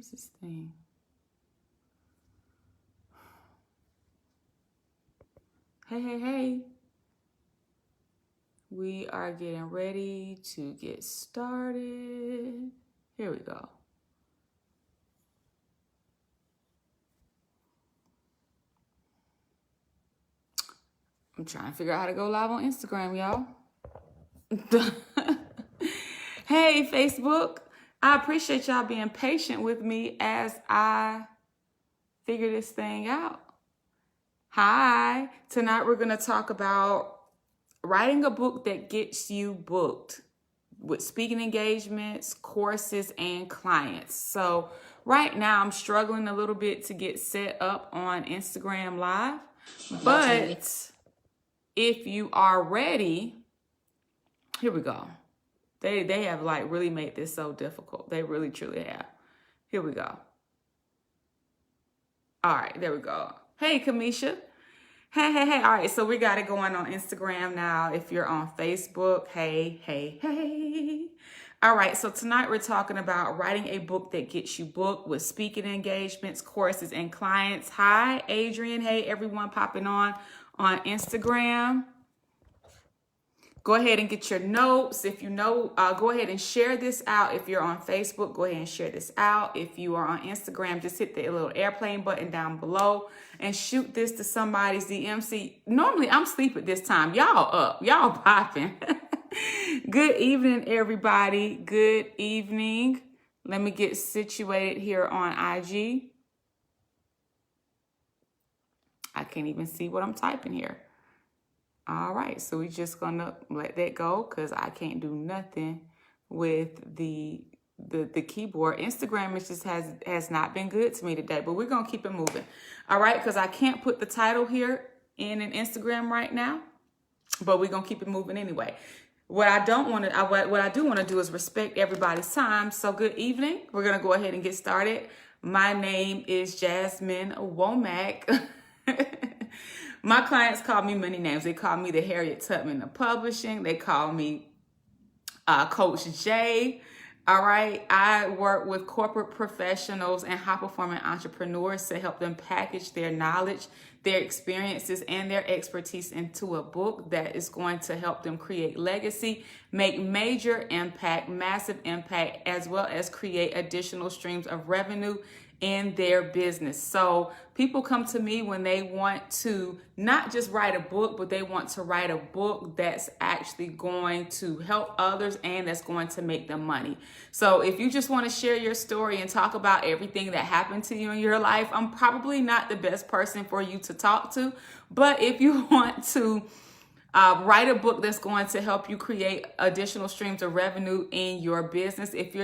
Where's this thing? Hey. We are getting ready to get started. Here we go. I'm trying to figure out how to go live on Instagram, y'all. Hey, Facebook. I appreciate y'all being patient with me as I figure this thing out. Hi. Tonight we're going to talk about writing a book that gets you booked with speaking engagements, courses, and clients. So right now I'm struggling a little bit to get set up on Instagram Live, but if you are ready, here we go. They have like really made this so difficult. They really truly have. Here we go. All right, there we go. Hey, Kamisha. Hey. All right, so we got it going on Instagram now. If you're on Facebook, hey. All right, so tonight we're talking about writing a book that gets you booked with speaking engagements, courses, and clients. Hi, Adrian. Hey, everyone popping on Instagram. Go ahead and get your notes. If you know, go ahead and share this out. If you're on Facebook, go ahead and share this out. If you are on Instagram, just hit the little airplane button down below and shoot this to somebody's DM. See, normally I'm asleep at this time. Y'all up. Y'all popping. Good evening, everybody. Good evening. Let me get situated here on IG. I can't even see what I'm typing here. All right, so we're just gonna let that go because I can't do nothing with the keyboard. Instagram has not been good to me today, but we're gonna keep it moving. All right, because I can't put the title here in an Instagram right now, but we're gonna keep it moving anyway. What I do want to do is respect everybody's time. So good evening. We're gonna go ahead and get started. My name is Jasmine Womack. My clients call me many names. They call me the Harriet Tubman of Publishing. They call me Coach J. All right. I work with corporate professionals and high-performing entrepreneurs to help them package their knowledge, their experiences, and their expertise into a book that is going to help them create legacy, make major impact, massive impact, as well as create additional streams of revenue in their business. So people come to me when they want to not just write a book, but they want to write a book that's actually going to help others and that's going to make them money. So if you just want to share your story and talk about everything that happened to you in your life, I'm probably not the best person for you to talk to. But if you want to write a book that's going to help you create additional streams of revenue in your business. If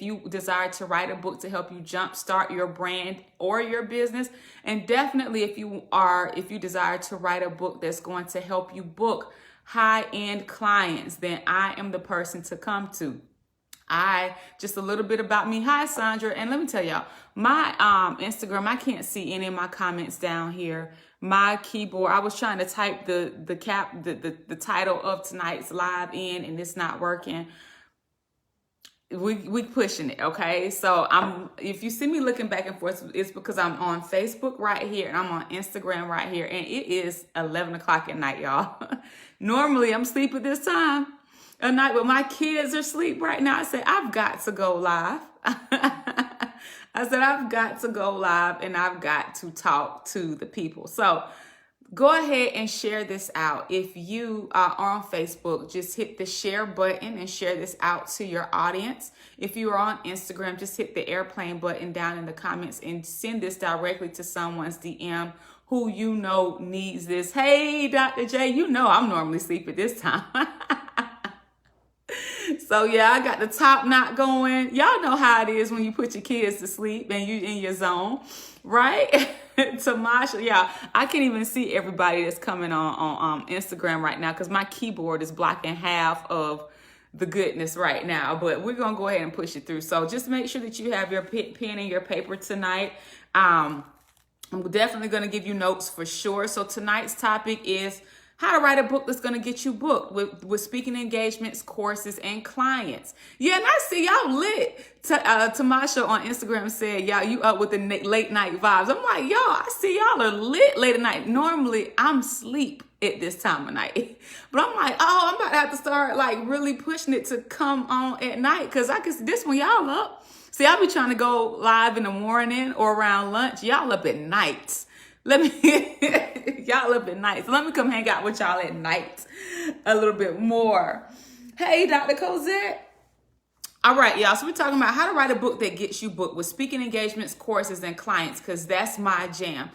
you desire to write a book to help you jumpstart your brand or your business, and definitely if you desire to write a book that's going to help you book high-end clients, then I am the person to come to. Just a little bit about me. Hi, Sandra. And let me tell y'all, my Instagram, I can't see any of my comments down here. My keyboard, I was trying to type the title of tonight's live in, and it's not working. We pushing it, okay? So if you see me looking back and forth, it's because I'm on Facebook right here and I'm on Instagram right here, and it is 11 o'clock at night, y'all. Normally I'm asleep at this time at night, but my kids are asleep right now. I said, I've got to go live. I've got to go live and I've got to talk to the people. So go ahead and share this out. If you are on Facebook, just hit the share button and share this out to your audience. If you are on Instagram, just hit the airplane button down in the comments and send this directly to someone's DM who you know needs this. Hey, Dr. J, you know I'm normally asleep at this time. So yeah, I got the top knot going. Y'all know how it is when you put your kids to sleep and you in your zone, right? Tamasha, yeah, I can't even see everybody that's coming on Instagram right now because my keyboard is blocking half of the goodness right now. But we're gonna go ahead and push it through. So just make sure that you have your pen and your paper tonight. I'm definitely gonna give you notes for sure. So tonight's topic is How to write a book that's going to get you booked with speaking engagements, courses, and clients. Yeah, and I see y'all lit. Tamasha on Instagram said, y'all, you up with the late night vibes. I'm like, y'all, I see y'all are lit late at night. Normally, I'm asleep at this time of night. But I'm like, oh, I'm about to have to start like really pushing it to come on at night, because I can see this one, y'all up. See, I'll be trying to go live in the morning or around lunch. Y'all up at night. Y'all up at night. So let me come hang out with y'all at night a little bit more. Hey, Dr. Cosette. All right, y'all. So we're talking about how to write a book that gets you booked with speaking engagements, courses, and clients, because that's my jam.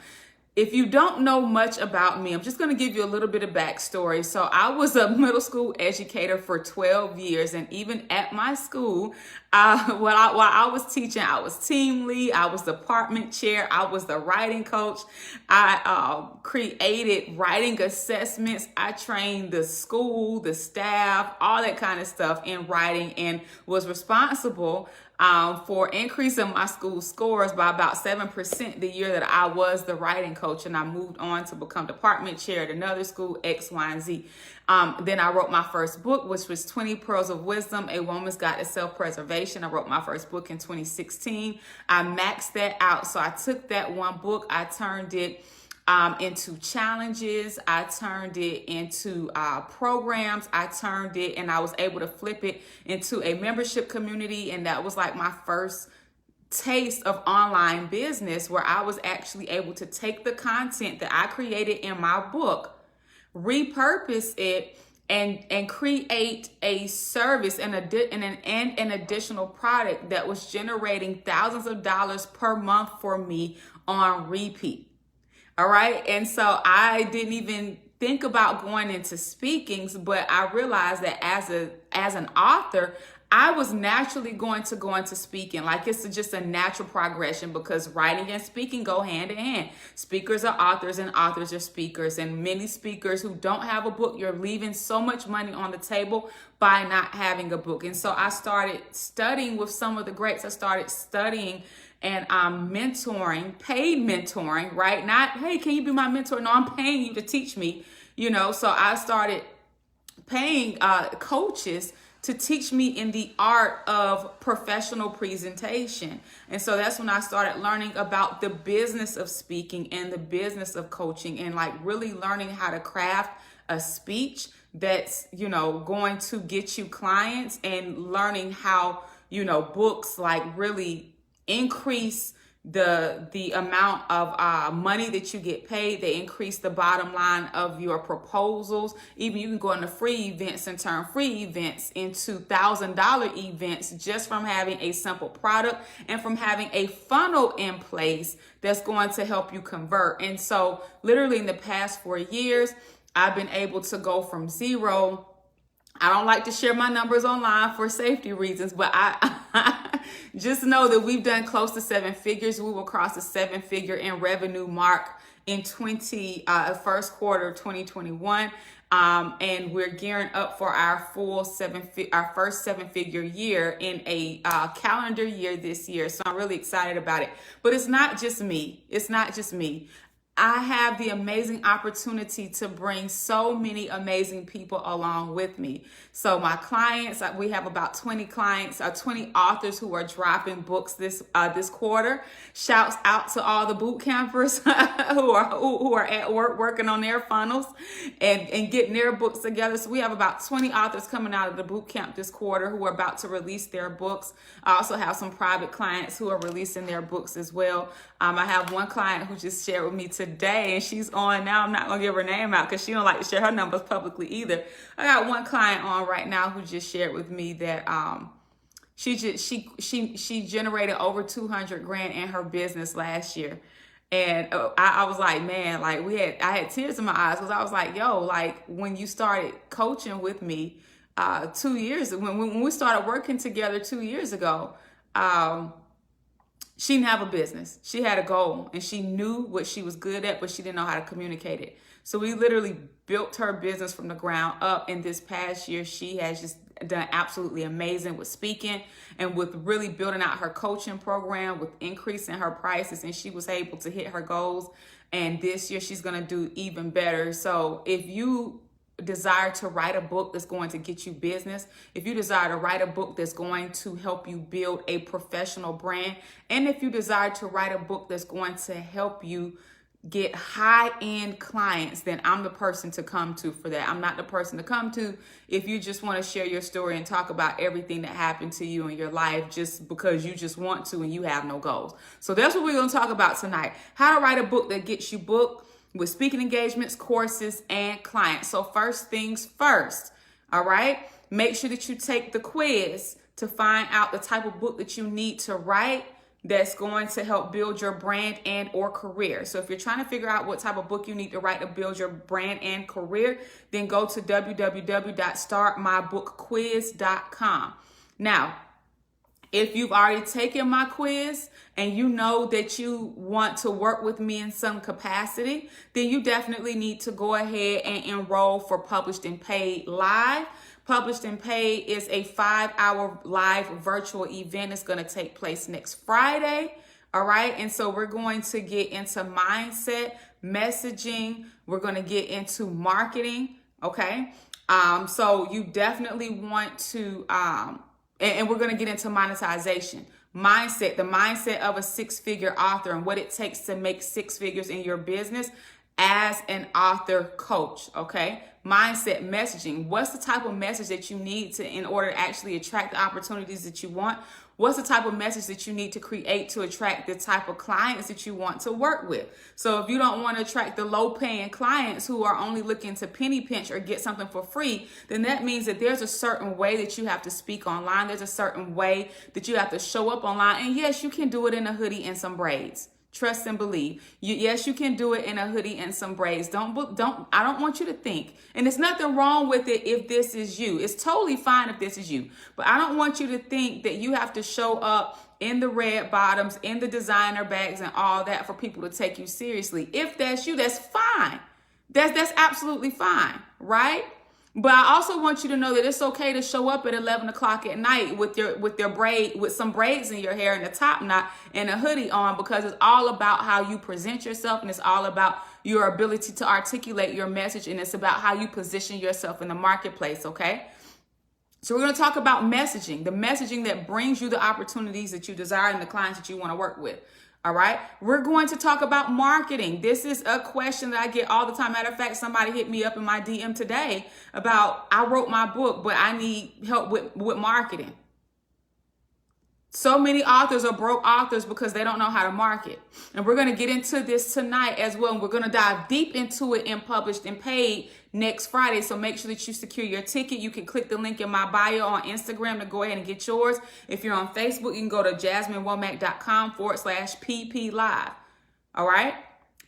If you don't know much about me, I'm just going to give you a little bit of backstory. So I was a middle school educator for 12 years. And even at my school, while I was teaching, I was team lead, I was department chair, I was the writing coach. I created writing assessments. I trained the school, the staff, all that kind of stuff in writing, and was responsible for increasing my school scores by about 7% the year that I was the writing coach, and I moved on to become department chair at another school, X, Y, and Z. Then I wrote my first book, which was 20 Pearls of Wisdom, A Woman's Guide to Self-Preservation. I wrote my first book in 2016. I maxed that out. So I took that one book, I turned it into challenges. I turned it into programs. I turned it, and I was able to flip it into a membership community. And that was like my first taste of online business, where I was actually able to take the content that I created in my book, repurpose it, and create a service and an additional product that was generating thousands of dollars per month for me on repeat. All right. And so I didn't even think about going into speakings, but I realized that as an author, I was naturally going to go into speaking. Like, it's just a natural progression, because writing and speaking go hand in hand. Speakers are authors and authors are speakers. And many speakers who don't have a book, you're leaving so much money on the table by not having a book. And so I started studying with some of the greats. I started studying and mentoring, paid mentoring, right? Not, hey, can you be my mentor? No, I'm paying you to teach me, So I started paying coaches to teach me in the art of professional presentation. And so that's when I started learning about the business of speaking and the business of coaching, and like really learning how to craft a speech that's, going to get you clients, and learning how, books like really increase the amount of money that you get paid. They increase the bottom line of your proposals. Even you can go into free events and turn free events into $1,000 events just from having a simple product and from having a funnel in place that's going to help you convert. And so literally in the past 4 years, I've been able to go from zero. I don't like to share my numbers online for safety reasons, but I just know that we've done close to 7 figures. We will cross the 7-figure in revenue mark in first quarter of 2021. And we're gearing up for our first 7-figure year in a calendar year this year. So I'm really excited about it. But it's not just me. I have the amazing opportunity to bring so many amazing people along with me. So my clients, we have about 20 clients, 20 authors who are dropping books this quarter. Shouts out to all the boot campers who are at work working on their funnels and getting their books together. So we have about 20 authors coming out of the boot camp this quarter who are about to release their books. I also have some private clients who are releasing their books as well. I have one client who just shared with me today, and she's on now. I'm not gonna give her name out because she don't like to share her numbers publicly either. I got one client on right now who just shared with me that she generated over 200 grand in her business last year. And I was like, man, like I had tears in my eyes, because I was like, yo, like when you started coaching with me 2 years, when we started working together 2 years ago, she didn't have a business. She had a goal, and she knew what she was good at, but she didn't know how to communicate it. So we literally built her business from the ground up. And this past year, she has just done absolutely amazing with speaking and with really building out her coaching program, with increasing her prices, and she was able to hit her goals. And this year she's going to do even better. So if you desire to write a book that's going to get you business, if you desire to write a book that's going to help you build a professional brand, and if you desire to write a book that's going to help you get high-end clients, then I'm the person to come to for that. I'm not the person to come to if you just want to share your story and talk about everything that happened to you in your life just because you just want to and you have no goals. So that's what we're going to talk about tonight. How to write a book that gets you booked with speaking engagements, courses, and clients. So first things first, all right? Make sure that you take the quiz to find out the type of book that you need to write that's going to help build your brand and or career. So if you're trying to figure out what type of book you need to write to build your brand and career, then go to www.startmybookquiz.com. Now, if you've already taken my quiz and you know that you want to work with me in some capacity, then you definitely need to go ahead and enroll for Published and Paid Live. Published and Paid is a 5-hour live virtual event. It's going to take place next Friday. All right. And so we're going to get into mindset, messaging. We're going to get into marketing. Okay. So you definitely want to, and we're going to get into monetization. Mindset, the mindset of a six-figure author and what it takes to make six figures in your business as an author coach, okay? Mindset, messaging. What's the type of message that you need to in order to actually attract the opportunities that you want? What's the type of message that you need to create to attract the type of clients that you want to work with? So if you don't want to attract the low-paying clients who are only looking to penny pinch or get something for free, then that means that there's a certain way that you have to speak online. There's a certain way that you have to show up online. And yes, you can do it in a hoodie and some braids. Trust and believe. Yes, you can do it in a hoodie and some braids. I don't want you to think, and there's nothing wrong with it if this is you. It's totally fine if this is you, but I don't want you to think that you have to show up in the red bottoms, in the designer bags and all that for people to take you seriously. If that's you, that's fine. That's absolutely fine, right? But I also want you to know that it's okay to show up at 11 o'clock at night with some braids in your hair and a top knot and a hoodie on, because it's all about how you present yourself, and it's all about your ability to articulate your message, and it's about how you position yourself in the marketplace, okay? So we're going to talk about messaging, the messaging that brings you the opportunities that you desire and the clients that you want to work with. All right. We're going to talk about marketing. This is a question that I get all the time. Matter of fact, somebody hit me up in my DM today about, I wrote my book, but I need help with marketing. So many authors are broke authors because they don't know how to market. And we're going to get into this tonight as well. And we're going to dive deep into it in Published and Paid next Friday. So make sure that you secure your ticket. You can click the link in my bio on Instagram to go ahead and get yours. If you're on Facebook, you can go to jasminewomack.com/PP Live. All right.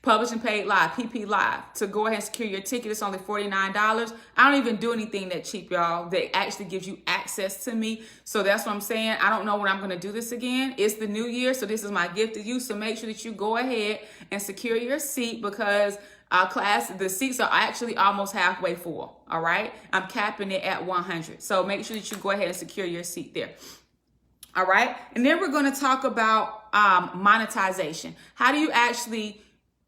Published and Paid Live, PP Live. To go ahead and secure your ticket, it's only $49. I don't even do anything that cheap, y'all. That actually gives you access to me. So that's what I'm saying. I don't know when I'm going to do this again. It's the new year, so this is my gift to you. So make sure that you go ahead and secure your seat, because the seats are actually almost halfway full. All right. I'm capping it at 100. So make sure that you go ahead and secure your seat there. All right. And then we're going to talk about monetization. How do you actually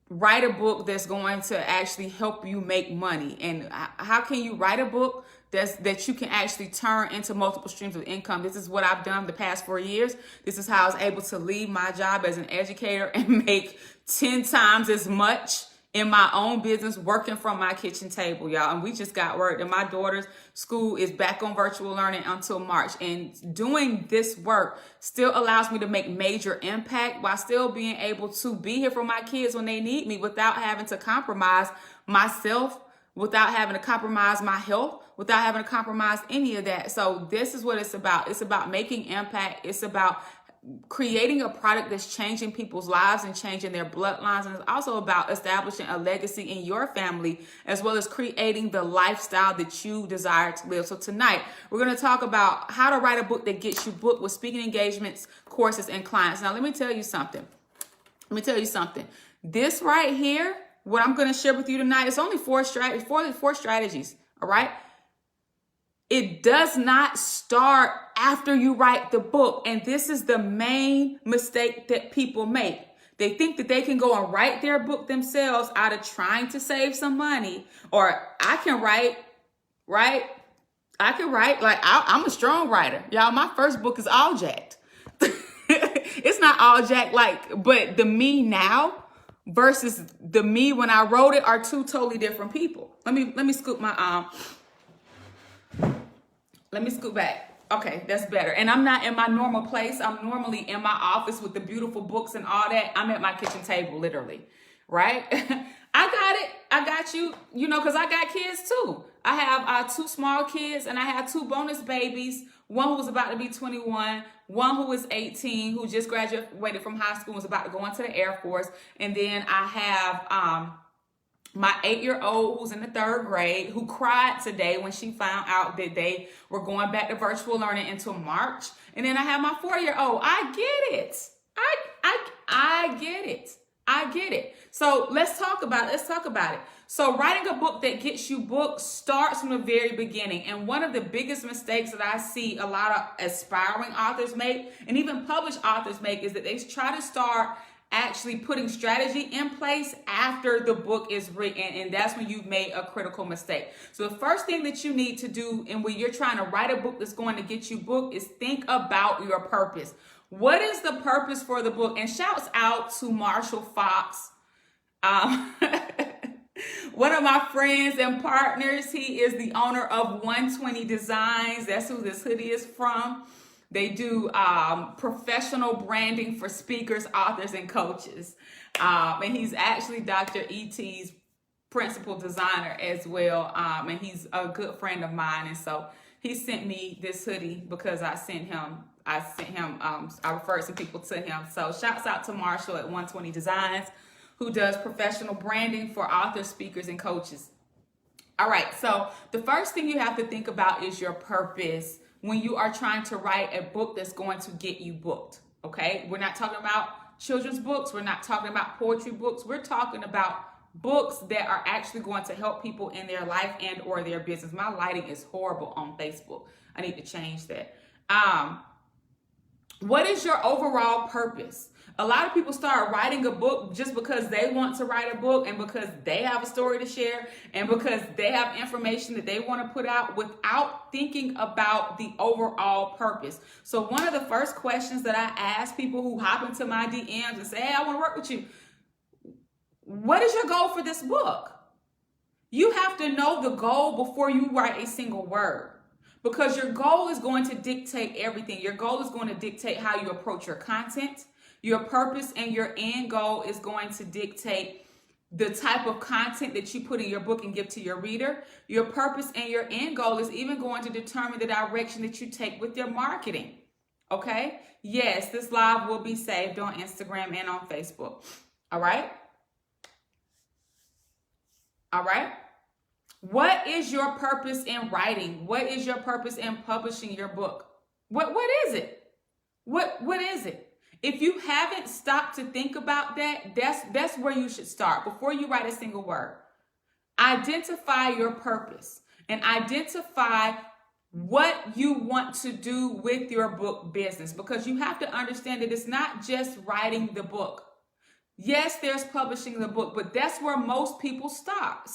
write a book that's going to actually help you make money? And how can you write a book that you can actually turn into multiple streams of income? This is what I've done the past 4 years. This is how I was able to leave my job as an educator and make 10 times as much in my own business working from my kitchen table, y'all. And we just got word that my daughter's school is back on virtual learning until March. And doing this work still allows me to make major impact while still being able to be here for my kids when they need me, without having to compromise myself, without having to compromise my health, without having to compromise any of that. So this is what it's about. It's about making impact. It's about creating a product that's changing people's lives and changing their bloodlines. And it's also about establishing a legacy in your family, as well as creating the lifestyle that you desire to live. So tonight, we're going to talk about how to write a book that gets you booked with speaking engagements, courses, and clients. Now, let me tell you something. This right here, what I'm going to share with you tonight, is only four strategies. All right. It does not start after you write the book. And this is the main mistake that people make. They think that they can go and write their book themselves out of trying to save some money. Or I can write, right? I can write. Like, I'm a strong writer. Y'all, my first book is all jacked. It's not all jacked, like, but the me now versus the me when I wrote it are two totally different people. Let me scoop my let me scoot back. Okay, that's better. And I'm not in my normal place. I'm normally in my office with the beautiful books and all that. I'm at my kitchen table, literally, right? I got it. I got you, you know, because I got kids too. I have 2 small kids and I have 2 bonus babies. One who's about to be 21, one who is 18, who just graduated from high school and is about to go into the Air Force. And then I have my 8-year-old who's in the 3rd grade, who cried today when she found out that they were going back to virtual learning until March. And then I have my 4-year-old. I get it. I get it. I get it. So let's talk about it. So writing a book that gets you booked starts from the very beginning. And one of the biggest mistakes that I see a lot of aspiring authors make, and even published authors make, is that they try to start actually putting strategy in place after the book is written, and that's when you've made a critical mistake. So the first thing that you need to do, and when you're trying to write a book that's going to get you booked, is think about your purpose. What is the purpose for the book? And shouts out to Marshall Fox, one of my friends and partners. He is the owner of 120 Designs. That's who this hoodie is from. They do professional branding for speakers, authors, and coaches. And he's actually Dr. E.T.'s principal designer as well. And he's a good friend of mine. And so he sent me this hoodie because I referred some people to him. So shouts out to Marshall at 120 Designs, who does professional branding for authors, speakers, and coaches. All right. So the first thing you have to think about is your purpose when you are trying to write a book that's going to get you booked, okay? We're not talking about children's books. We're not talking about poetry books. We're talking about books that are actually going to help people in their life and or their business. My lighting is horrible on Facebook. I need to change that. What is your overall purpose? A lot of people start writing a book just because they want to write a book and because they have a story to share and because they have information that they want to put out without thinking about the overall purpose. So one of the first questions that I ask people who hop into my DMs and say, hey, I want to work with you. What is your goal for this book? You have to know the goal before you write a single word, because your goal is going to dictate everything. Your goal is going to dictate how you approach your content. Your purpose and your end goal is going to dictate the type of content that you put in your book and give to your reader. Your purpose and your end goal is even going to determine the direction that you take with your marketing. Okay? Yes, this live will be saved on Instagram and on Facebook. All right? All right? What is your purpose in writing? What is your purpose in publishing your book? What is it? What is it? If you haven't stopped to think about that, that's where you should start before you write a single word. Identify your purpose and identify what you want to do with your book business, because you have to understand that it's not just writing the book. Yes, there's publishing the book, but that's where most people stop.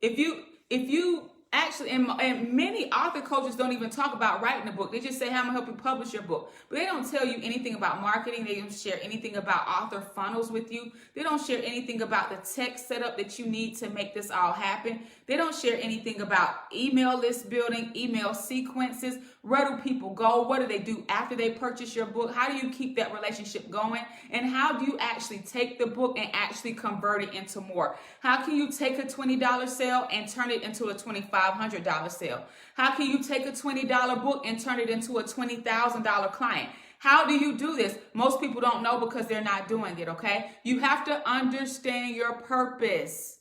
If you actually, and many author coaches don't even talk about writing a book. They just say, how I'm gonna help you publish your book. But they don't tell you anything about marketing. They don't share anything about author funnels with you. They don't share anything about the tech setup that you need to make this all happen. They don't share anything about email list building, email sequences. Where do people go? What do they do after they purchase your book? How do you keep that relationship going? And how do you actually take the book and actually convert it into more? How can you take a $20 sale and turn it into a $2,500 sale? How can you take a $20 book and turn it into a $20,000 client? How do you do this? Most people don't know because they're not doing it, okay? You have to understand your purpose.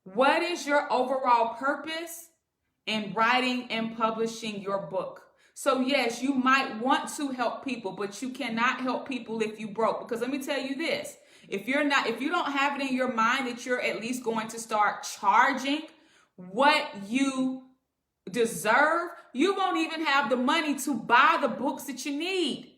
What is your overall purpose in writing and publishing your book? So yes, you might want to help people, but you cannot help people if you broke. Because let me tell you this, if you don't have it in your mind that you're at least going to start charging what you deserve, you won't even have the money to buy the books that you need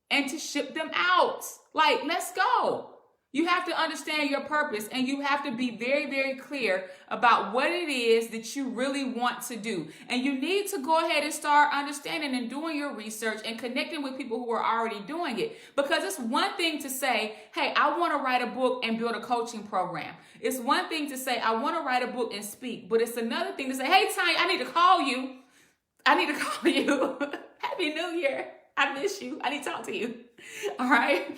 and to ship them out. Like, let's go. You have to understand your purpose, and you have to be very, very clear about what it is that you really want to do. And you need to go ahead and start understanding and doing your research and connecting with people who are already doing it. Because it's one thing to say, hey, I want to write a book and build a coaching program. It's one thing to say, I want to write a book and speak. But it's another thing to say, hey, Tanya, I need to call you. Happy New Year. I miss you. I need to talk to you. All right.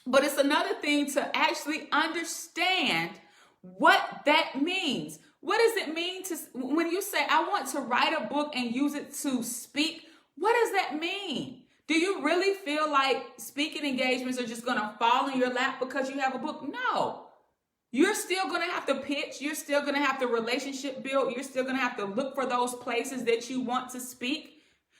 But it's another thing to actually understand what that means. What does it mean when you say, I want to write a book and use it to speak? What does that mean? Do you really feel like speaking engagements are just going to fall in your lap because you have a book? No. You're still going to have to pitch. You're still going to have to relationship build. You're still going to have to look for those places that you want to speak,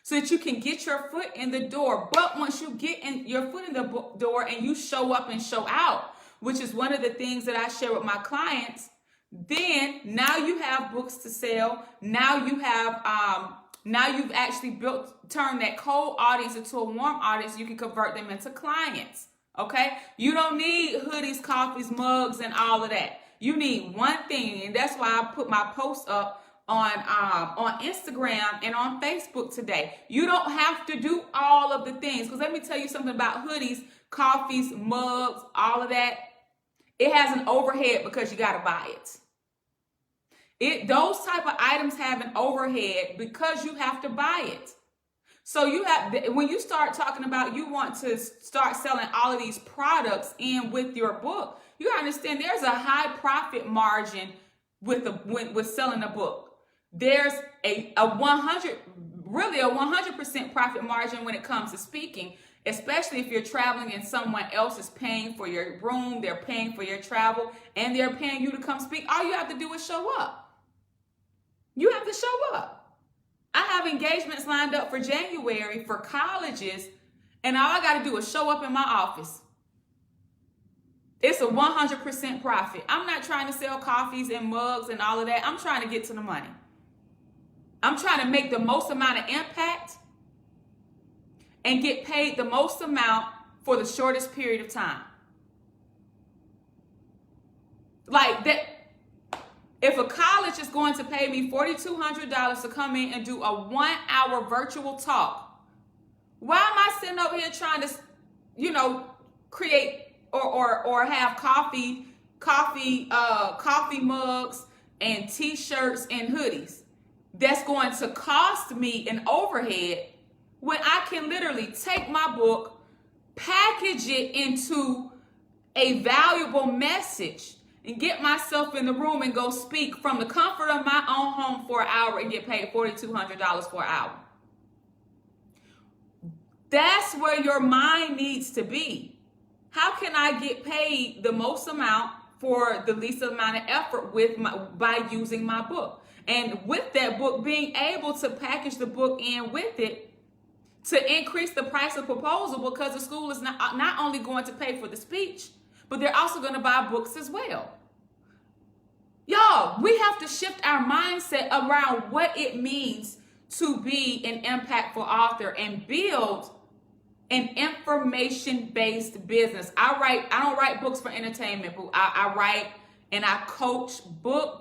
so that you can get your foot in the door. But once you get your foot in the door and you show up and show out, which is one of the things that I share with my clients, then now you have books to sell. Now you have, now you've actually turned that cold audience into a warm audience. You can convert them into clients. Okay? You don't need hoodies, coffees, mugs, and all of that. You need one thing, and that's why I put my post up on Instagram and on Facebook today. You don't have to do all of the things, because let me tell you something about hoodies, coffees, mugs, all of that. It has an overhead because you got to buy it. Those type of items have an overhead because you have to buy it. So when you start talking about you want to start selling all of these products in with your book, you understand there's a high profit margin with selling a book. There's a 100% profit margin when it comes to speaking, especially if you're traveling and someone else is paying for your room, they're paying for your travel, and they're paying you to come speak. All you have to do is show up. You have to show up. I have engagements lined up for January for colleges, and all I got to do is show up in my office. It's a 100% profit. I'm not trying to sell coffees and mugs and all of that. I'm trying to get to the money. I'm trying to make the most amount of impact and get paid the most amount for the shortest period of time. Like that, if a college is going to pay me $4,200 to come in and do a 1-hour virtual talk, why am I sitting over here trying to, create or have coffee mugs and t-shirts and hoodies that's going to cost me an overhead when I can literally take my book, package it into a valuable message, and get myself in the room and go speak from the comfort of my own home for an hour and get paid $4,200 for an hour. That's where your mind needs to be. How can I get paid the most amount for the least amount of effort by using my book? And with that book, being able to package the book in with it to increase the price of proposal, because the school is not only going to pay for the speech, but they're also going to buy books as well. Y'all, we have to shift our mindset around what it means to be an impactful author and build an information-based business. I don't write books for entertainment, but I write and I coach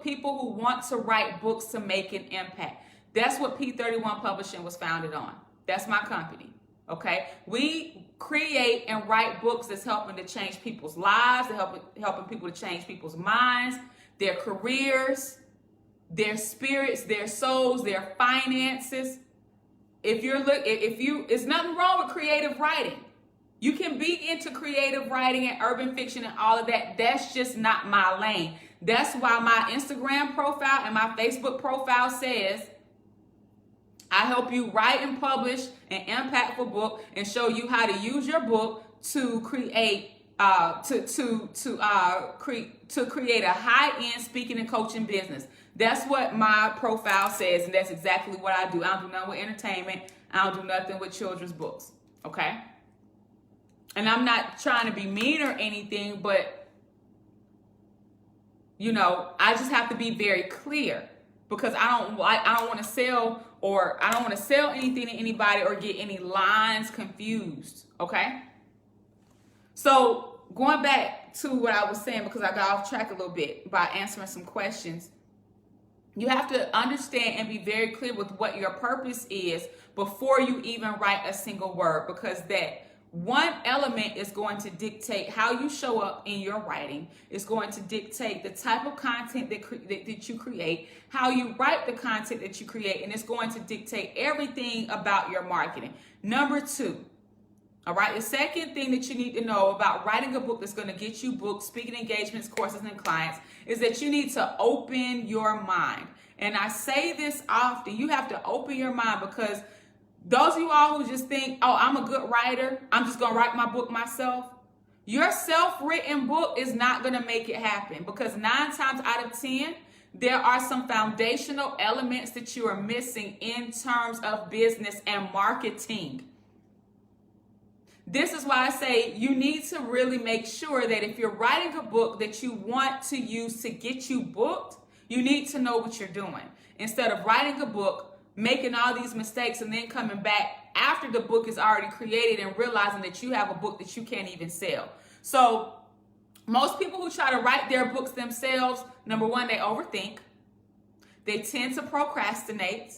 people who want to write books to make an impact. That's what P31 Publishing was founded on. That's my company, okay? We create and write books that's helping to change people's lives, helping people to change people's minds, their careers, their spirits, their souls, their finances. It's nothing wrong with creative writing. You can be into creative writing and urban fiction and all of that. That's just not my lane. That's why my Instagram profile and my Facebook profile says, I help you write and publish an impactful book and show you how to use your book to create create a high-end speaking and coaching business. That's what my profile says, and that's exactly what I do. I don't do nothing with entertainment. I don't do nothing with children's books, okay? And I'm not trying to be mean or anything, but, I just have to be very clear. because I don't want to sell, or I don't want to sell anything to anybody or get any lines confused. Okay. So going back to what I was saying, because I got off track a little bit by answering some questions, you have to understand and be very clear with what your purpose is before you even write a single word, because that one element is going to dictate how you show up in your writing. It's going to dictate the type of content that you create, how you write the content that you create, and it's going to dictate everything about your marketing. Number two, all right, the second thing that you need to know about writing a book that's going to get you booked, speaking engagements, courses, and clients is that you need to open your mind. And I say this often, you have to open your mind, because those of you all who just think, oh, I'm a good writer, I'm just going to write my book myself. Your self-written book is not going to make it happen, because 9 times out of 10, there are some foundational elements that you are missing in terms of business and marketing. This is why I say you need to really make sure that if you're writing a book that you want to use to get you booked, you need to know what you're doing. Instead of writing a book, making all these mistakes, and then coming back after the book is already created and realizing that you have a book that you can't even sell. So most people who try to write their books themselves, number one, they overthink. They tend to procrastinate,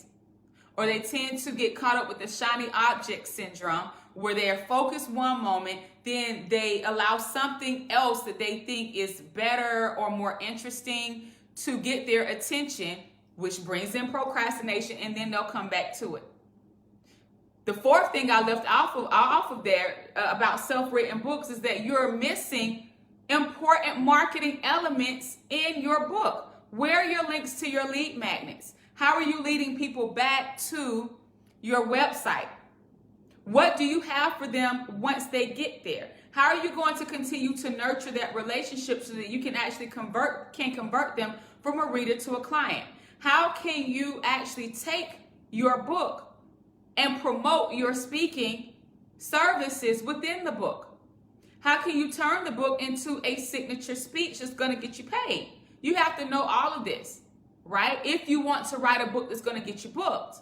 or they tend to get caught up with the shiny object syndrome, where they're focused one moment, then they allow something else that they think is better or more interesting to get their attention, which brings in procrastination, and then they'll come back to it. The fourth thing I left off of there about self-written books is that you're missing important marketing elements in your book. Where are your links to your lead magnets? How are you leading people back to your website? What do you have for them once they get there? How are you going to continue to nurture that relationship so that you can actually convert them from a reader to a client? How can you actually take your book and promote your speaking services within the book? How can you turn the book into a signature speech that's going to get you paid? You have to know all of this, right? If you want to write a book that's going to get you booked.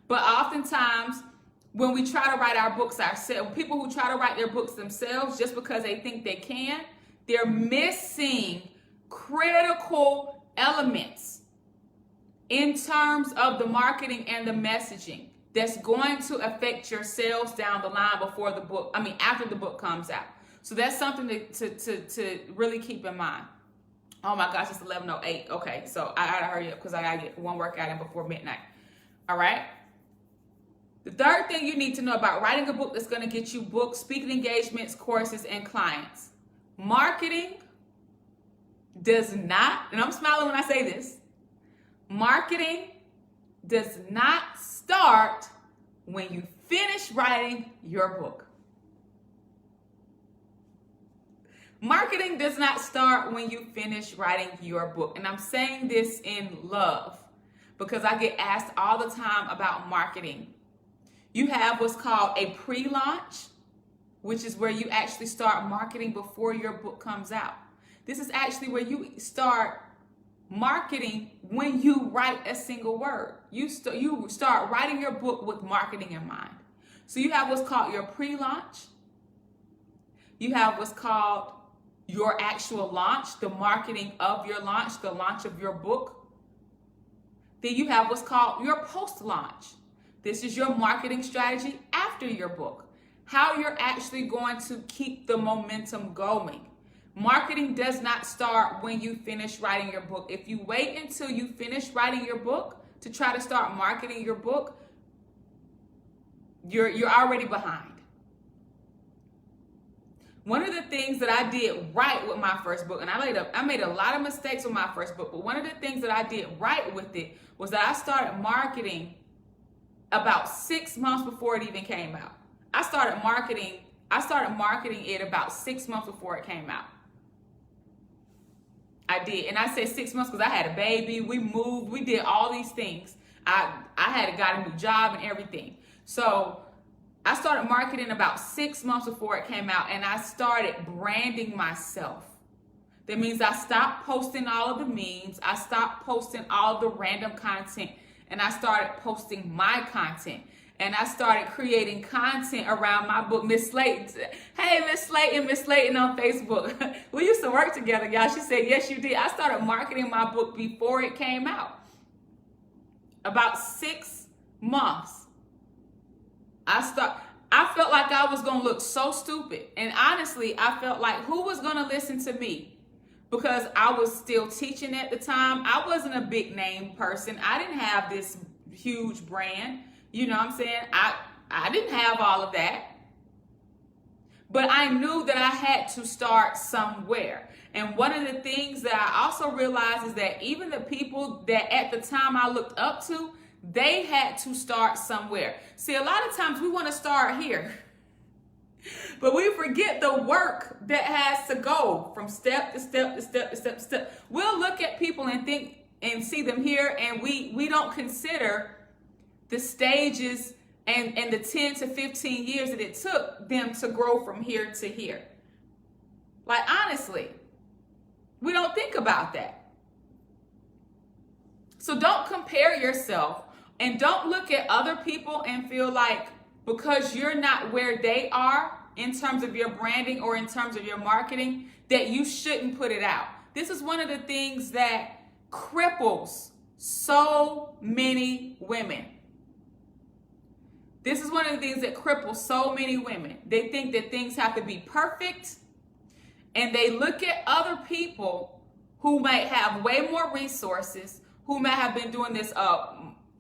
But oftentimes, when we try to write our books ourselves, people who try to write their books themselves just because they think they can, they're missing critical elements in terms of the marketing and the messaging that's going to affect your sales down the line after the book comes out. So that's something to really keep in mind. Oh my gosh, it's 11:08. Okay, so I gotta hurry up because I gotta get one workout in before midnight. All right. The third thing you need to know about writing a book that's going to get you booked, speaking engagements, courses, and clients. Marketing does not, and I'm smiling when I say this, marketing does not start when you finish writing your book. Marketing does not start when you finish writing your book. And I'm saying this in love because I get asked all the time about marketing. You have what's called a pre-launch, which is where you actually start marketing before your book comes out. This is actually where you start marketing when you write a single word. You start writing your book with marketing in mind. So you have what's called your pre-launch. You have what's called your actual launch, the marketing of your launch, the launch of your book. Then you have what's called your post-launch. This is your marketing strategy after your book. How you're actually going to keep the momentum going. Marketing does not start when you finish writing your book. If you wait until you finish writing your book to try to start marketing your book, you're already behind. One of the things that I did right with my first book, and I made a lot of mistakes with my first book, but one of the things that I did right with it was that I started marketing about 6 months before it even came out. I started marketing it about 6 months before it came out. I did. And I say 6 months because I had a baby, we moved, we did all these things. I had got a new job and everything. So I started marketing about 6 months before it came out, and I started branding myself. That means I stopped posting all of the memes. I stopped posting all the random content, and I started posting my content. And I started creating content around my book. Miss Slayton, hey, Miss Slayton on Facebook. We used to work together, y'all. She said, yes, you did. I started marketing my book before it came out. About 6 months. I felt like I was going to look so stupid. And honestly, I felt like who was going to listen to me? Because I was still teaching at the time. I wasn't a big name person. I didn't have this huge brand. You know what I'm saying? I didn't have all of that. But I knew that I had to start somewhere. And one of the things that I also realized is that even the people that at the time I looked up to, they had to start somewhere. See, a lot of times we want to start here. But we forget the work that has to go from step to step to step to step to step. We'll look at people and think and see them here, and we don't consider the stages and the 10 to 15 years that it took them to grow from here to here. Like, honestly, we don't think about that. So don't compare yourself, and don't look at other people and feel like because you're not where they are in terms of your branding or in terms of your marketing, that you shouldn't put it out. This is one of the things that cripples so many women. This is one of the things that cripples so many women. They think that things have to be perfect, and they look at other people who might have way more resources, who might have been doing this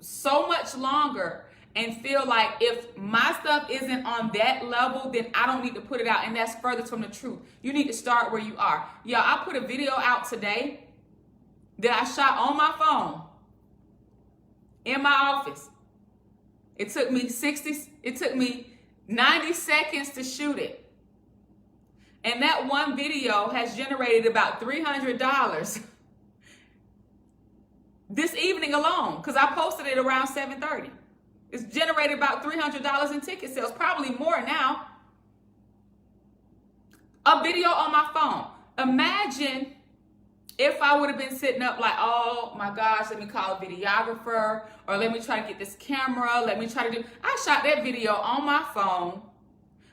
so much longer, and feel like if my stuff isn't on that level, then I don't need to put it out. And that's further from the truth. You need to start where you are. Y'all, I put a video out today that I shot on my phone in my office. It took me 90 seconds to shoot it. And that one video has generated about $300 this evening alone, because I posted it around 7:30. It's generated about $300 in ticket sales, probably more now. A video on my phone. Imagine if I would have been sitting up like, oh my gosh, let me call a videographer, or let me try to get this camera, I shot that video on my phone.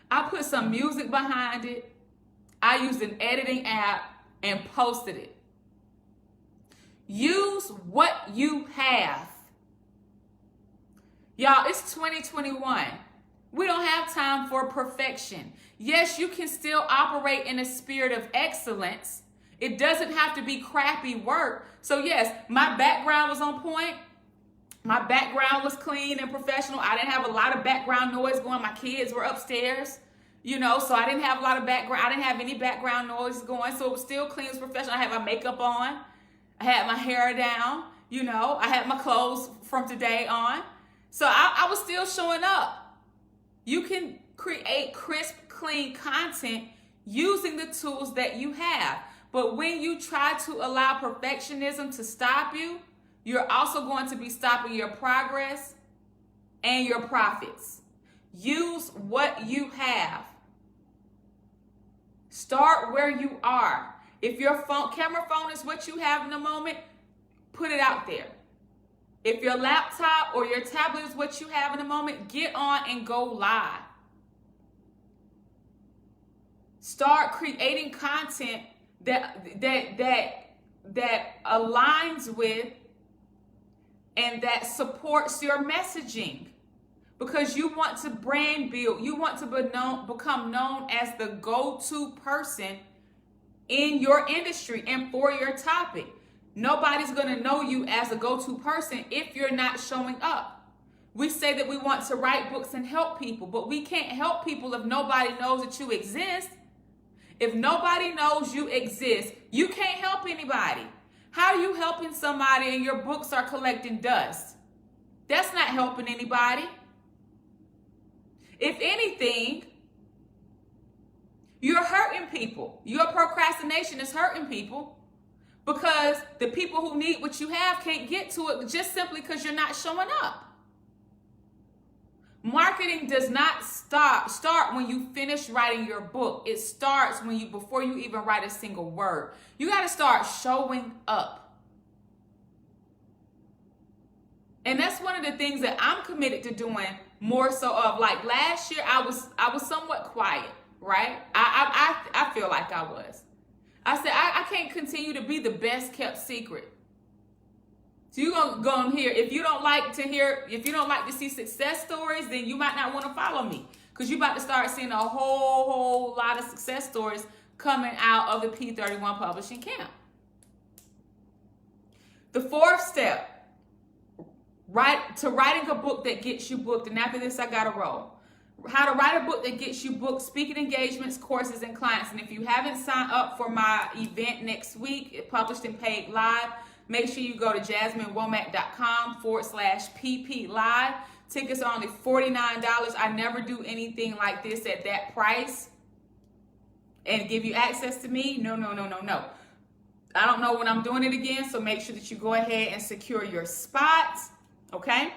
I put some music behind it. I used an editing app and posted it. Use what you have. Y'all, it's 2021. We don't have time for perfection. Yes, you can still operate in a spirit of excellence. It doesn't have to be crappy work. So yes, my background was on point. My background was clean and professional. I didn't have a lot of background noise going. My kids were upstairs, so I didn't have a lot of background. I didn't have any background noise going. So it was still clean, it was professional. I had my makeup on. I had my hair down. I had my clothes from today on. So I was still showing up. You can create crisp, clean content using the tools that you have. But when you try to allow perfectionism to stop you, you're also going to be stopping your progress and your profits. Use what you have. Start where you are. If your camera phone is what you have in the moment, put it out there. If your laptop or your tablet is what you have in the moment, get on and go live. Start creating content that aligns with and that supports your messaging, because you want to brand build. You want to become known as the go-to person in your industry and for your topic. Nobody's going to know you as a go-to person if you're not showing up. We say that we want to write books and help people, but we can't help people if nobody knows that you exist. If nobody knows you exist, you can't help anybody. How are you helping somebody and your books are collecting dust? That's not helping anybody. If anything, you're hurting people. Your procrastination is hurting people, because the people who need what you have can't get to it just simply because you're not showing up. Marketing does not start when you finish writing your book. It starts before you even write a single word. You got to start showing up. And that's one of the things that I'm committed to doing more so of. Like last year, I was somewhat quiet, right? I feel like I was. I said, I can't continue to be the best kept secret. So you're gonna go on here. If you don't like to see success stories, then you might not want to follow me, because you're about to start seeing a whole lot of success stories coming out of the P31 Publishing camp. The fourth step, writing a book that gets you booked. And after this, I gotta roll. How to write a book that gets you booked, speaking engagements, courses, and clients. And if you haven't signed up for my event next week, it published and paid live, make sure you go to JasmineWomack.com/PP Live. Tickets are only $49. I never do anything like this at that price and give you access to me. No. I don't know when I'm doing it again, so make sure that you go ahead and secure your spots, okay?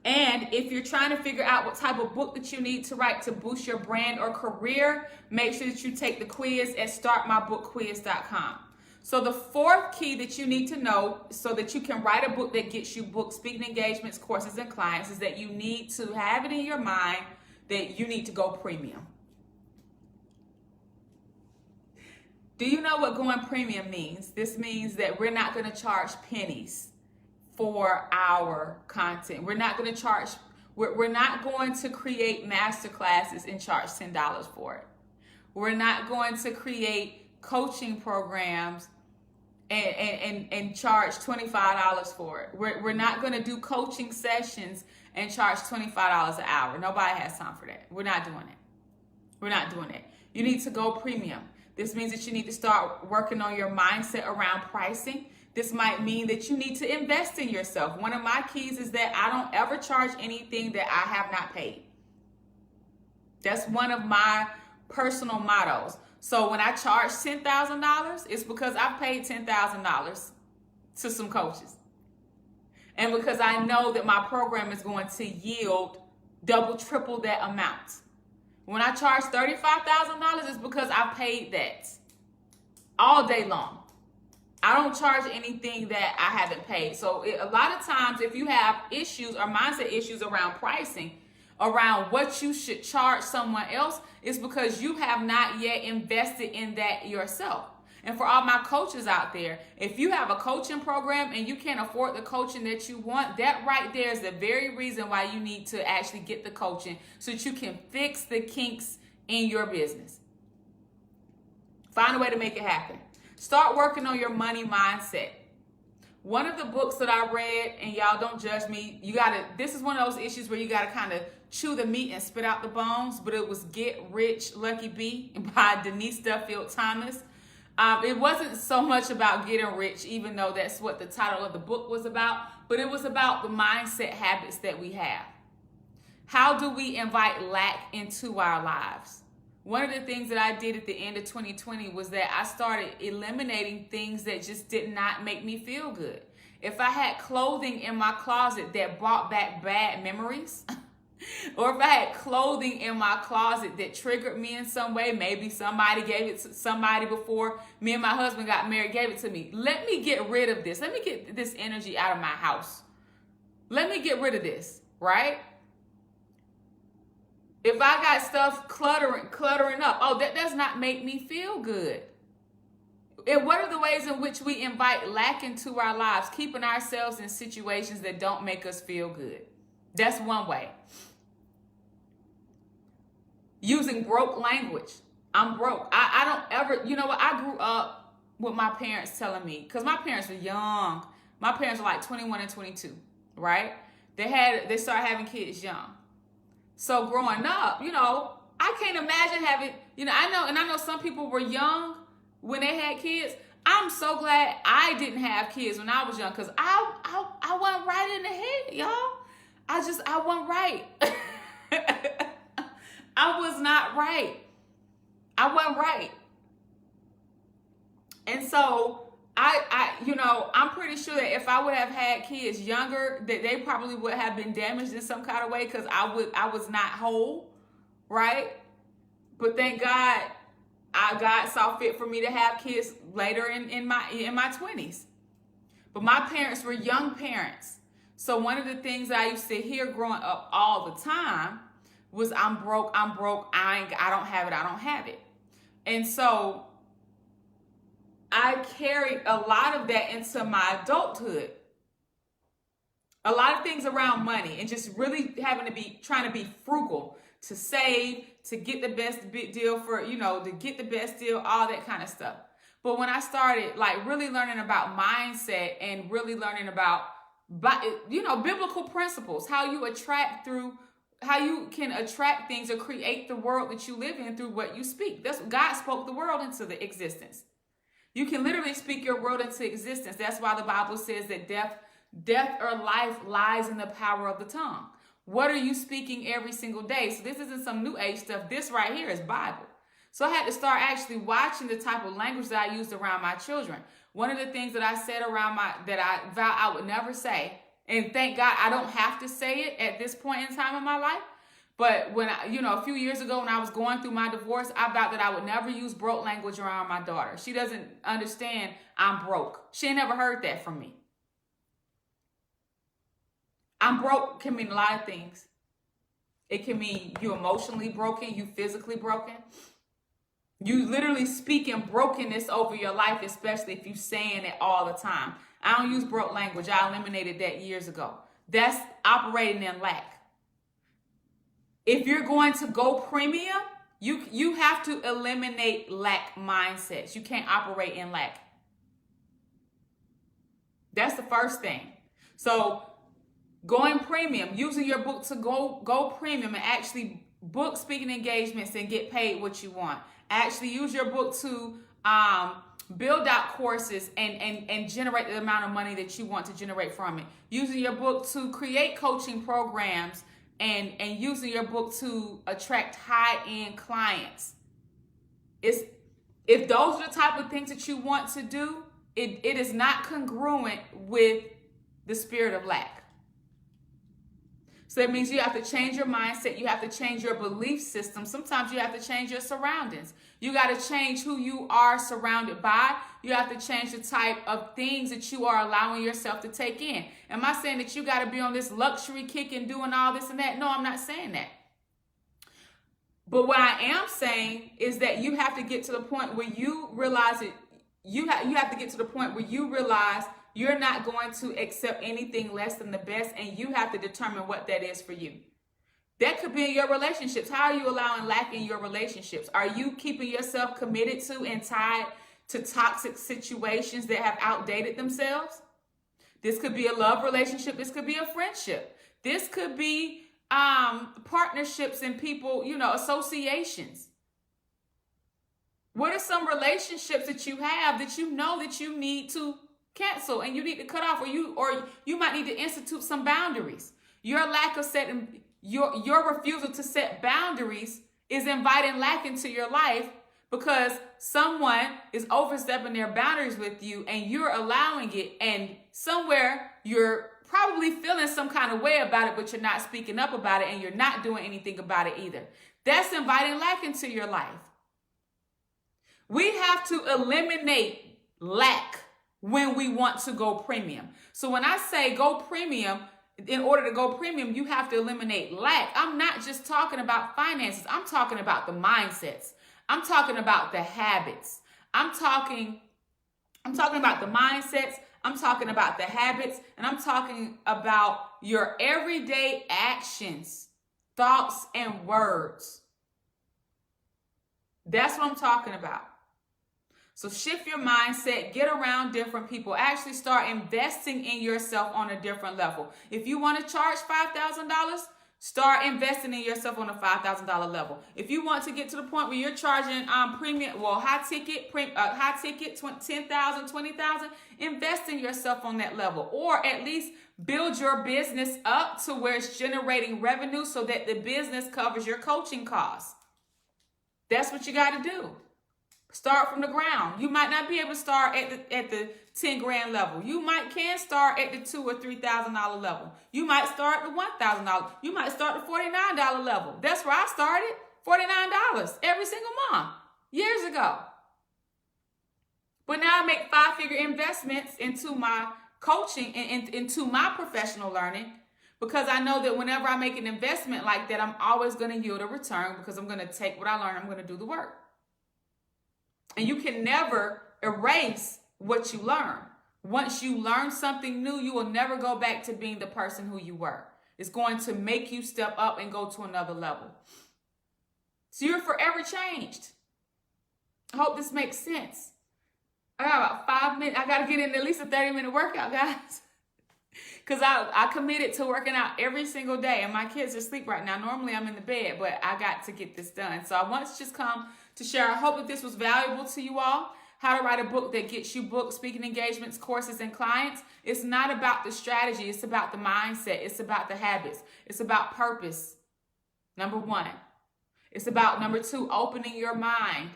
And if you're trying to figure out what type of book that you need to write to boost your brand or career, make sure that you take the quiz at startmybookquiz.com. So the fourth key that you need to know so that you can write a book that gets you booked, speaking engagements, courses, and clients is that you need to have it in your mind that you need to go premium. Do you know what going premium means? This means that we're not going to charge pennies for our content. We're not going to create master classes and charge $10 for it. We're not going to create coaching programs and charge $25 for it. We're not going to do coaching sessions and charge $25 an hour. Nobody has time for that. We're not doing it. You need to go premium. This means that you need to start working on your mindset around pricing. This might mean that you need to invest in yourself. One of my keys is that I don't ever charge anything that I have not paid. That's one of my personal mottos. So when I charge $10,000, it's because I've paid $10,000 to some coaches. And because I know that my program is going to yield double, triple that amount. When I charge $35,000, it's because I paid that all day long. I don't charge anything that I haven't paid. So a lot of times if you have issues or mindset issues around pricing, around what you should charge someone else, it's because you have not yet invested in that yourself. And for all my coaches out there, if you have a coaching program and you can't afford the coaching that you want, that right there is the very reason why you need to actually get the coaching so that you can fix the kinks in your business. Find a way to make it happen. Start working on your money mindset. One of the books that I read, and y'all don't judge me, this is one of those issues where you gotta kind of chew the meat and spit out the bones, but it was Get Rich, Lucky Bee by Denise Duffield Thomas. It wasn't so much about getting rich, even though that's what the title of the book was about, but it was about the mindset habits that we have. How do we invite lack into our lives? One of the things that I did at the end of 2020 was that I started eliminating things that just did not make me feel good. If I had clothing in my closet that brought back bad memories, or if I had clothing in my closet that triggered me in some way, maybe somebody gave it to somebody before me and my husband got married, gave it to me. Let me get rid of this. Let me get this energy out of my house. Let me get rid of this, right? If I got stuff cluttering up, that does not make me feel good. And what are the ways in which we invite lack into our lives? Keeping ourselves in situations that don't make us feel good. That's one way. Using broke language. I'm broke. I don't ever, you know what? I grew up with my parents telling me, because my parents were young. My parents were like 21 and 22, right? They started having kids young. So growing up, I can't imagine having, I know some people were young when they had kids. I'm so glad I didn't have kids when I was young, because I wasn't right in the head, y'all. I wasn't right. I was not right. I wasn't right. And so I'm pretty sure that if I would have had kids younger, that they probably would have been damaged in some kind of way because I was not whole, right? But thank God, God saw fit for me to have kids later in my 20s. But my parents were young parents. So one of the things that I used to hear growing up all the time was, I'm broke, I don't have it. And so I carried a lot of that into my adulthood. A lot of things around money and just really trying to be frugal, to save, to get the best deal to get the best deal, all that kind of stuff. But when I started like really learning about mindset and really learning about, biblical principles, how you can attract things or create the world that you live in through what you speak. That's what God spoke the world into the existence. You can literally speak your world into existence. That's why the Bible says that death or life lies in the power of the tongue. What are you speaking every single day? So this isn't some new age stuff. This right here is Bible. So I had to start actually watching the type of language that I used around my children. One of the things that I said that I vowed I would never say, and thank God I don't have to say it at this point in time in my life. But when a few years ago when I was going through my divorce, I vowed that I would never use broke language around my daughter. She doesn't understand I'm broke. She ain't never heard that from me. I'm broke can mean a lot of things. It can mean you emotionally broken, you physically broken. You literally speaking brokenness over your life, especially if you're saying it all the time. I don't use broke language. I eliminated that years ago. That's operating in lack. If you're going to go premium, you have to eliminate lack mindsets. You can't operate in lack. That's the first thing. So going premium, using your book to go premium and actually book speaking engagements and get paid what you want. Actually use your book to build out courses and generate the amount of money that you want to generate from it. Using your book to create coaching programs and using your book to attract high-end clients. If those are the type of things that you want to do, it is not congruent with the spirit of lack. So that means you have to change your mindset. You have to change your belief system. Sometimes you have to change your surroundings. You got to change who you are surrounded by. You have to change the type of things that you are allowing yourself to take in. Am I saying that you got to be on this luxury kick and doing all this and that? No, I'm not saying that. But what I am saying is that you have to get to the point where you realize it. You have to get to the point where you realize you're not going to accept anything less than the best, and you have to determine what that is for you. That could be in your relationships. How are you allowing lack in your relationships? Are you keeping yourself committed to and tied to toxic situations that have outdated themselves? This could be a love relationship. This could be a friendship. This could be partnerships and people, associations. What are some relationships that you have that you know that you need to cancel and you need to cut off, or you might need to institute some boundaries? Your lack of setting, your refusal to set boundaries is inviting lack into your life because someone is overstepping their boundaries with you and you're allowing it, and somewhere you're probably feeling some kind of way about it, but you're not speaking up about it and you're not doing anything about it either. That's inviting lack into your life. We have to eliminate lack when we want to go premium. So when I say go premium, in order to go premium, you have to eliminate lack. I'm not just talking about finances. I'm talking about the mindsets. I'm talking about the habits. I'm talking about the mindsets. I'm talking about the habits, and I'm talking about your everyday actions, thoughts, and words. That's what I'm talking about. So shift your mindset, get around different people, actually start investing in yourself on a different level. If you want to charge $5,000, start investing in yourself on a $5,000 level. If you want to get to the point where you're charging premium, high ticket, $10,000, $20,000, invest in yourself on that level, or at least build your business up to where it's generating revenue so that the business covers your coaching costs. That's what you got to do. Start from the ground. You might not be able to start at the 10 grand level. You can start at the $2,000 or $3,000 level. You might start at the $1,000. You might start at the $49 level. That's where I started. $49 every single month years ago. But now I make 5-figure investments into my coaching and into my professional learning, because I know that whenever I make an investment like that, I'm always going to yield a return, because I'm going to take what I learn, I'm going to do the work. And you can never erase what you learn. Once you learn something new, you will never go back to being the person who you were. It's going to make you step up and go to another level. So you're forever changed. I hope this makes sense. I got about 5 minutes. I got to get in at least a 30-minute workout, guys. Because I committed to working out every single day. And my kids are asleep right now. Normally I'm in the bed, but I got to get this done. So I want to just come to share. I hope that this was valuable to you all. How to write a book that gets you booked, speaking engagements, courses, and clients. It's not about the strategy. It's about the mindset. It's about the habits. It's about purpose. Number 1. It's about, number 2, opening your mind.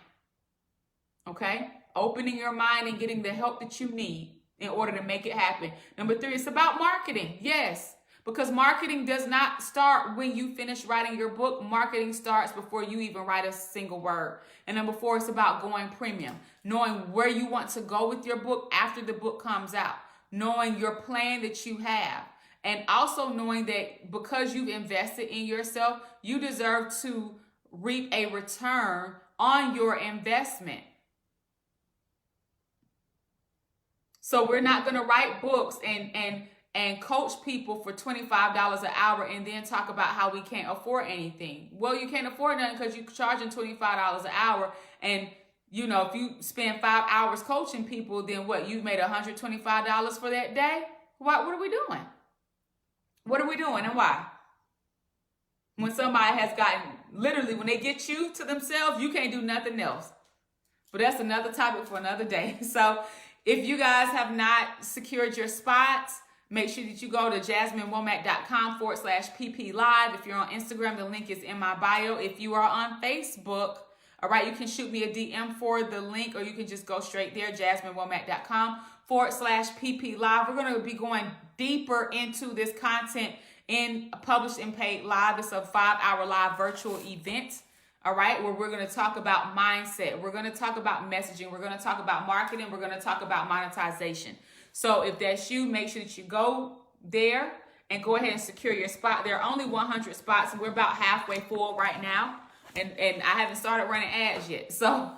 Okay? Opening your mind and getting the help that you need in order to make it happen. Number 3, it's about marketing. Yes. Because marketing does not start when you finish writing your book. Marketing starts before you even write a single word. And number 4, it's about going premium. Knowing where you want to go with your book after the book comes out. Knowing your plan that you have. And also knowing that because you've invested in yourself, you deserve to reap a return on your investment. So we're not going to write books and coach people for $25 an hour and then talk about how we can't afford anything. Well, you can't afford nothing because you're charging $25 an hour. And, you know, if you spend 5 hours coaching people, then what? You've made $125 for that day? What are we doing? What are we doing and why? When somebody has gotten, literally, when they get you to themselves, you can't do nothing else. But that's another topic for another day. So if you guys have not secured your spots, make sure that you go to jasminewomack.com/PP Live. If you're on Instagram, the link is in my bio. If you are on Facebook, all right, you can shoot me a DM for the link, or you can just go straight there, jasminewomack.com/PP Live. We're going to be going deeper into this content in Published and Paid Live. It's a 5-hour live virtual event. All right, where we're going to talk about mindset. We're going to talk about messaging. We're going to talk about marketing. We're going to talk about monetization. So if that's you, make sure that you go there and go ahead and secure your spot. There are only 100 spots, and we're about halfway full right now. And I haven't started running ads yet. So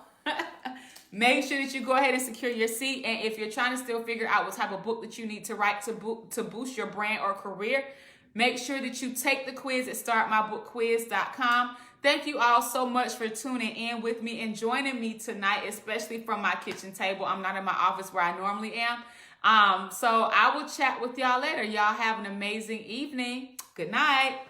make sure that you go ahead and secure your seat. And if you're trying to still figure out what type of book that you need to write to boost your brand or career, make sure that you take the quiz at startmybookquiz.com. Thank you all so much for tuning in with me and joining me tonight, especially from my kitchen table. I'm not in my office where I normally am. So I will chat with y'all later. Y'all have an amazing evening. Good night.